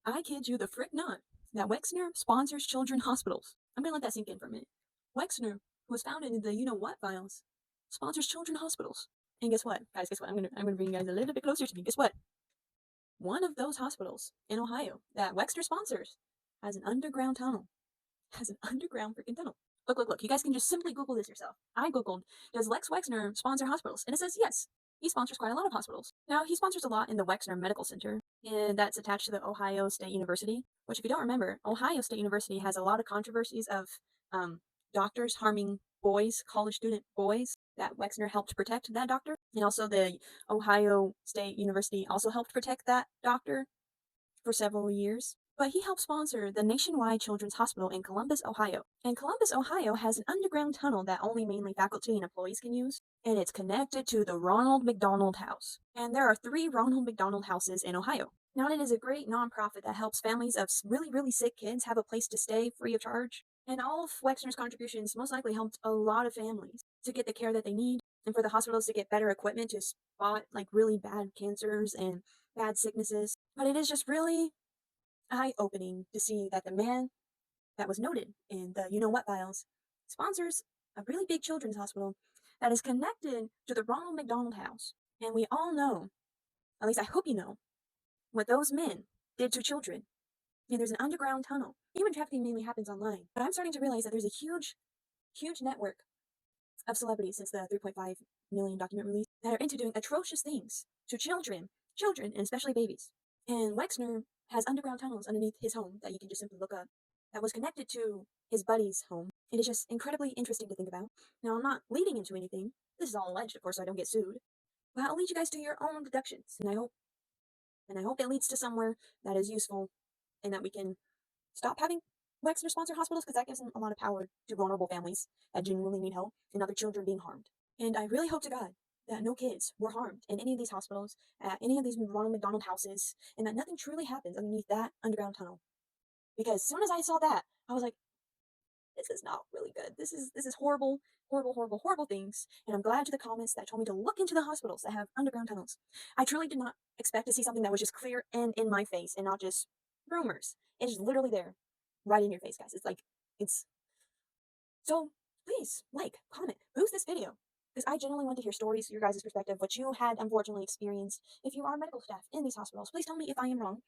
I kid you the frick not that Wexner sponsors children hospitals. I'm gonna let that sink in for a minute. Wexner, who was founded in the you know what files, sponsors children hospitals. And guess what? Guys, guess what? I'm gonna bring you guys a little bit closer to me. Guess what? One of those hospitals in Ohio that Wexner sponsors has an underground tunnel. Has an underground freaking tunnel. Look, look, look. You guys can just simply Google this yourself. I Googled, does Lex Wexner sponsor hospitals? And it says yes. He sponsors quite a lot of hospitals. Now, he sponsors a lot in the Wexner Medical Center, and that's attached to the Ohio State University, which, if you don't remember, Ohio State University has a lot of controversies of um, doctors harming boys, college student boys, that Wexner helped protect that doctor. And also, the Ohio State University also helped protect that doctor for several years. But he helped sponsor the Nationwide Children's Hospital in Columbus, Ohio. And Columbus, Ohio has an underground tunnel that only mainly faculty and employees can use, and it's connected to the Ronald McDonald House. And there are 3 Ronald McDonald houses in Ohio. Now, it is a great nonprofit that helps families of really, really sick kids have a place to stay free of charge. And all of Wexner's contributions most likely helped a lot of families to get the care that they need, and for the hospitals to get better equipment to spot like really bad cancers and bad sicknesses. But it is just really eye-opening to see that the man that was noted in the you know what files sponsors a really big children's hospital that is connected to the Ronald McDonald House. And we all know, at least I hope you know, what those men did to children. And there's an underground tunnel. Human trafficking mainly happens online, but I'm starting to realize that there's a huge, huge network of celebrities since the 3.5 million document release that are into doing atrocious things to children, and especially babies. And Wexner has underground tunnels underneath his home that you can just simply look up that was connected to his buddy's home. It is just incredibly interesting to think about. Now, I'm not leading into anything. This is all alleged, of course, so I don't get sued. But I'll lead you guys to your own deductions, and I hope it leads to somewhere that is useful, and that we can stop having Wexner sponsor hospitals, because that gives them a lot of power to vulnerable families that genuinely need help and other children being harmed. And I really hope to God that no kids were harmed in any of these hospitals, at any of these Ronald McDonald houses, and that nothing truly happens underneath that underground tunnel. Because as soon as I saw that, I was like, this is not really good. This is horrible, horrible, horrible, horrible things. And I'm glad to the comments that told me to look into the hospitals that have underground tunnels. I truly did not expect to see something that was just clear and in my face and not just rumors. It's literally there, right in your face, guys. It's like it's so. Please like, comment, boost this video, because I genuinely want to hear stories, your guys' perspective, what you had unfortunately experienced. If you are medical staff in these hospitals, please tell me if I am wrong.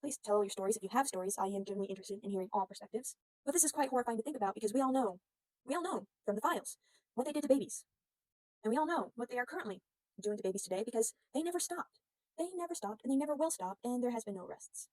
Please tell your stories if you have stories. I am genuinely interested in hearing all perspectives. But this is quite horrifying to think about, because we all know from the files what they did to babies. And we all know what they are currently doing to babies today, because they never stopped. They never stopped, and they never will stop, and there has been no rests.